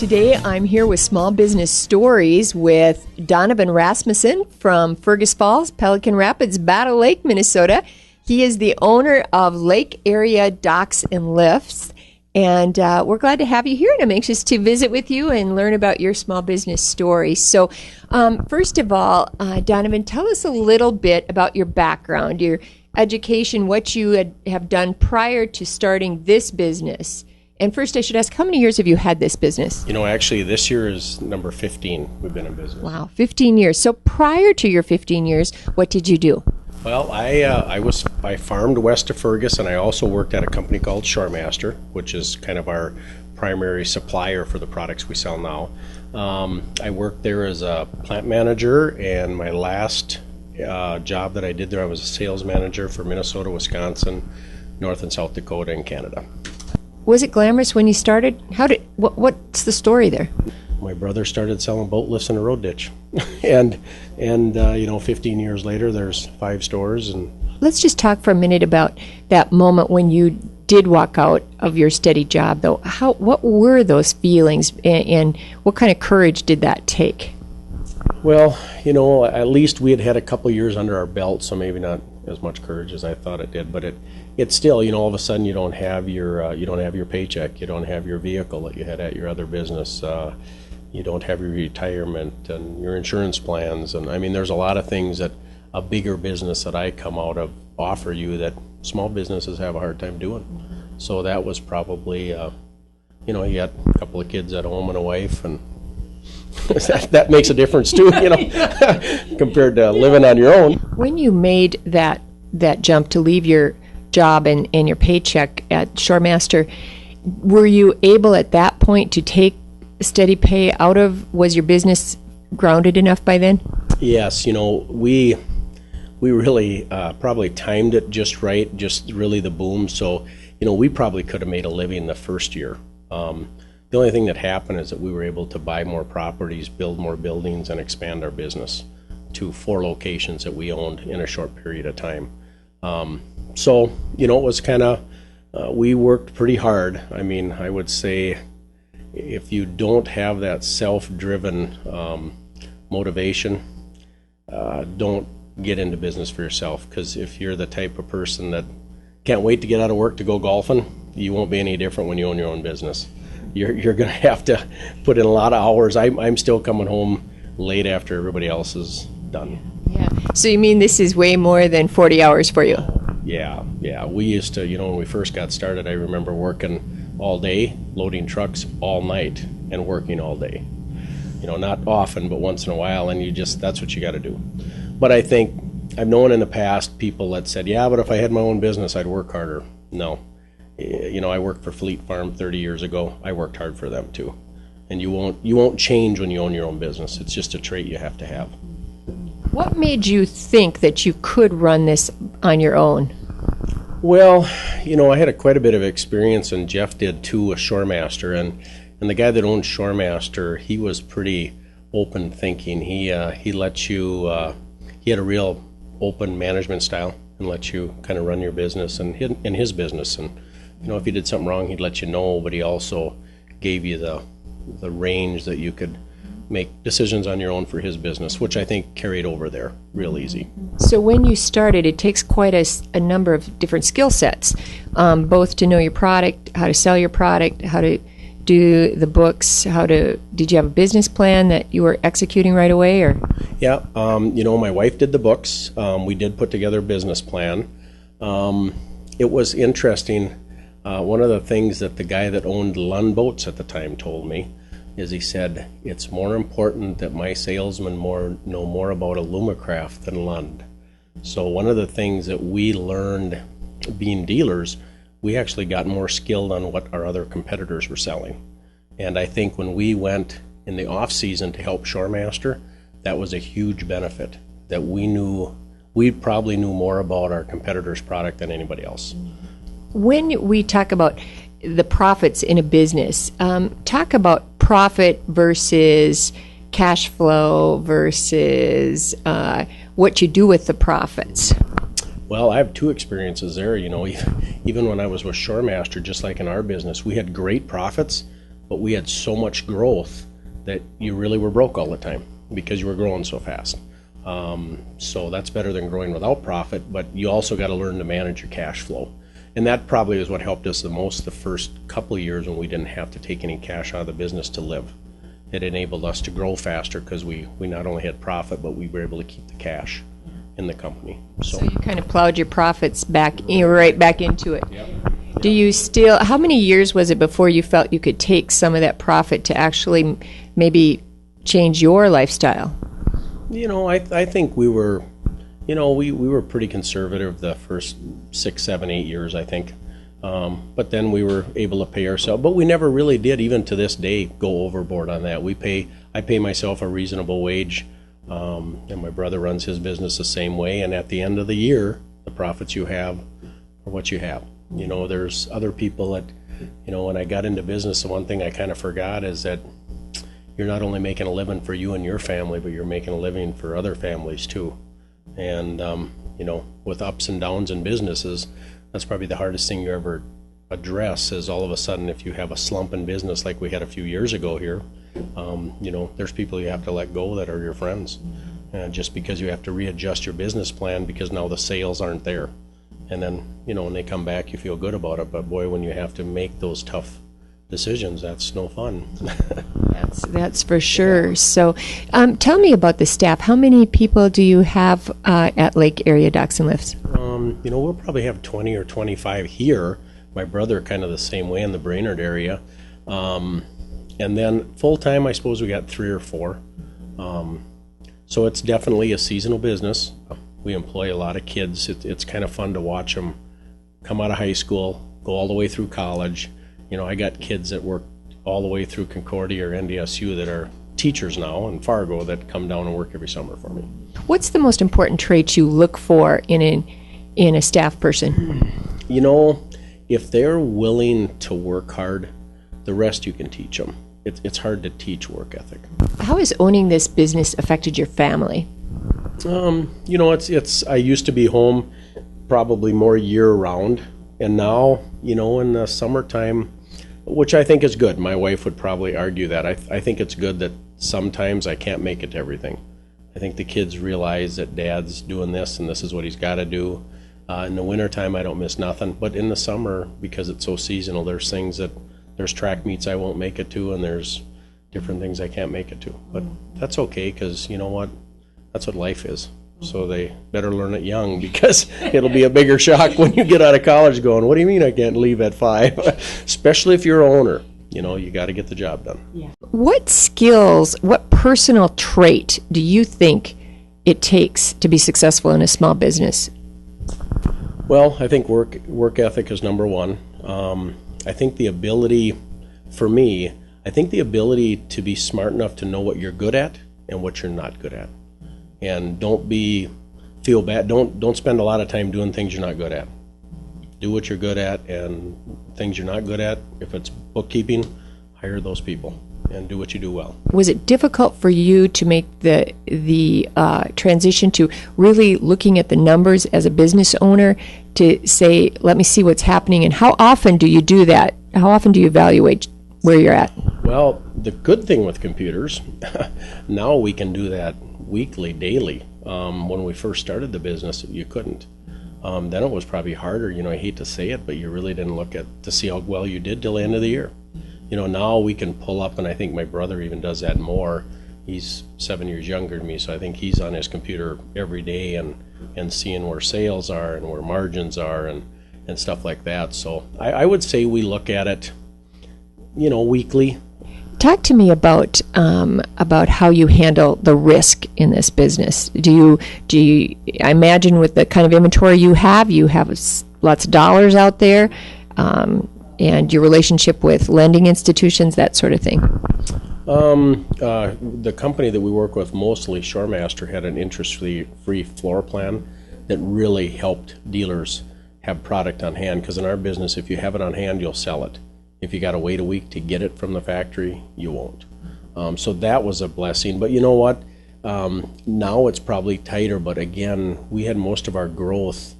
Today I'm here with Small Business Stories with Donavan Rasmusson from Fergus Falls, Pelican Rapids, Battle Lake, Minnesota. He is the owner of Lake Area Docks and Lifts, and we're glad to have you here, and I'm anxious to visit with you and learn about your small business story. So first of all, Donavan, tell us a little bit about your background, your education, what you have done prior to starting this business. And first, I should ask, how many years have you had this business? You know, actually, this year is number 15 we've been in business. Wow, 15 years. So prior to your 15 years, what did you do? Well, I farmed west of Fergus, and I also worked at a company called Shoremaster, which is kind of our primary supplier for the products we sell now. I worked there as a plant manager, and my last job that I did there, I was a sales manager for Minnesota, Wisconsin, North and South Dakota, and Canada. Was it glamorous when you started? What's the story there? My brother started selling boat lifts in a road ditch, and 15 years later, there's 5 stores. And let's just talk for a minute about that moment when you did walk out of your steady job, though. What were those feelings, and what kind of courage did that take? Well, at least we had a couple years under our belt, so maybe not as much courage as I thought it did, but it's still, all of a sudden you don't have your paycheck, you don't have your vehicle that you had at your other business, you don't have your retirement and your insurance plans, and I mean, there's a lot of things that a bigger business that I come out of offer you that small businesses have a hard time doing. So that was probably, you got a couple of kids at home and a wife, and that makes a difference too, compared to living on your own. When you made that jump to leave your job and your paycheck at Shoremaster, were you able at that point to take steady pay out of, was your business grounded enough by then? Yes, we really probably timed it just right, just really the boom. So, we probably could have made a living the first year. The only thing that happened is that we were able to buy more properties, build more buildings, and expand our business to 4 locations that we owned in a short period of time. So, it was kind of, we worked pretty hard. I mean, I would say if you don't have that self-driven motivation, don't get into business for yourself, because if you're the type of person that can't wait to get out of work to go golfing, you won't be any different when you own your own business. You're going to have to put in a lot of hours. I'm still coming home late after everybody else is done. Yeah. So you mean this is way more than 40 hours for you? Yeah. We used to, when we first got started, I remember working all day, loading trucks all night, and working all day. Not often, but once in a while, and that's what you got to do. But I think I've known in the past people that said, yeah, but if I had my own business, I'd work harder. No. I worked for Fleet Farm 30 years ago. I worked hard for them too. And you won't change when you own your own business. It's just a trait you have to have. What made you think that you could run this on your own? Well, I had quite a bit of experience, and Jeff did too, with Shoremaster. And the guy that owned Shoremaster, he was pretty open thinking. He let you, he had a real open management style and let you kind of run your business and in his business. And if you did something wrong, he'd let you know, but he also gave you the range that you could make decisions on your own for his business, which I think carried over there real easy. So when you started, it takes quite a number of different skill sets, both to know your product, how to sell your product, how to do the books, did you have a business plan that you were executing right away? Or? Yeah, my wife did the books. We did put together a business plan. It was interesting. One of the things that the guy that owned Lund Boats at the time told me is he said, it's more important that my salesmen know more about Alumacraft than Lund. So one of the things that we learned being dealers, we actually got more skilled on what our other competitors were selling. And I think when we went in the off season to help Shoremaster, that was a huge benefit, that we probably knew more about our competitors' product than anybody else. When we talk about the profits in a business, talk about profit versus cash flow versus what you do with the profits. Well, I have 2 experiences there. Even when I was with Shoremaster, just like in our business, we had great profits, but we had so much growth that you really were broke all the time because you were growing so fast. So that's better than growing without profit, but you also got to learn to manage your cash flow. And that probably is what helped us the most the first couple of years when we didn't have to take any cash out of the business to live. It enabled us to grow faster because we not only had profit, but we were able to keep the cash in the company. So you kind of plowed your profits right back into it. Yep. Do you still, how many years was it before you felt you could take some of that profit to actually maybe change your lifestyle? I think we were, we were pretty conservative the first 6, 7, 8 years, I think. But then we were able to pay ourselves. But we never really did, even to this day, go overboard on that. I pay myself a reasonable wage, and my brother runs his business the same way. And at the end of the year, the profits you have are what you have. There's other people that, when I got into business, the one thing I kind of forgot is that you're not only making a living for you and your family, but you're making a living for other families too. And, with ups and downs in businesses, that's probably the hardest thing you ever address is all of a sudden if you have a slump in business like we had a few years ago here, there's people you have to let go that are your friends. Just because you have to readjust your business plan because now the sales aren't there. And then, when they come back, you feel good about it. But boy, when you have to make those tough decisions, that's no fun. That's for sure. Yeah. So tell me about the staff. How many people do you have at Lake Area Docks and Lifts? We'll probably have 20 or 25 here. My brother kind of the same way in the Brainerd area. And then full-time, I suppose we got 3 or 4. So it's definitely a seasonal business. We employ a lot of kids. It's kind of fun to watch them come out of high school, go all the way through college. I got kids that work all the way through Concordia or NDSU that are teachers now in Fargo that come down and work every summer for me. What's the most important trait you look for in a staff person? If they're willing to work hard, the rest you can teach them. It's hard to teach work ethic. How has owning this business affected your family? I used to be home probably more year-round, and now, in the summertime, which I think is good. My wife would probably argue that. I think it's good that sometimes I can't make it to everything. I think the kids realize that Dad's doing this and this is what he's got to do. In the wintertime, I don't miss nothing. But in the summer, because it's so seasonal, there's track meets I won't make it to, and there's different things I can't make it to. But that's okay, because you know what? That's what life is. So they better learn it young, because it'll be a bigger shock when you get out of college going, what do you mean I can't leave at 5? Especially if you're an owner. You got to get the job done. Yeah. What skills, what personal trait do you think it takes to be successful in a small business? Well, I think work ethic is number one. I think the ability, for me, to be smart enough to know what you're good at and what you're not good at. And don't feel bad. Don't spend a lot of time doing things you're not good at. Do what you're good at, and things you're not good at, if it's bookkeeping, hire those people and do what you do well. Was it difficult for you to make the transition to really looking at the numbers as a business owner to say, let me see what's happening, and how often do you do that? How often do you evaluate where you're at? Well, the good thing with computers, now we can do that weekly, daily. When we first started the business, you couldn't. Then it was probably harder. I hate to say it, but you really didn't look to see how well you did till the end of the year. Now we can pull up, and I think my brother even does that more. He's 7 years younger than me, so I think he's on his computer every day and seeing where sales are and where margins are and stuff like that. So I would say we look at it, weekly. Talk to me about how you handle the risk in this business. Do you? I imagine with the kind of inventory you have lots of dollars out there, and your relationship with lending institutions, that sort of thing. The company that we work with, mostly Shoremaster, had an interest-free floor plan that really helped dealers have product on hand. Because in our business, if you have it on hand, you'll sell it. If you got to wait a week to get it from the factory, you won't. So that was a blessing. But you know what? Now it's probably tighter. But again, we had most of our growth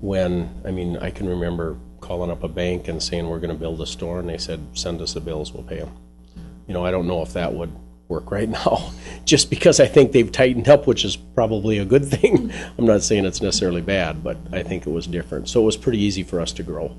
I can remember calling up a bank and saying we're going to build a store, and they said, send us the bills, we'll pay them. I don't know if that would work right now, just because I think they've tightened up, which is probably a good thing. I'm not saying it's necessarily bad, but I think it was different. So it was pretty easy for us to grow.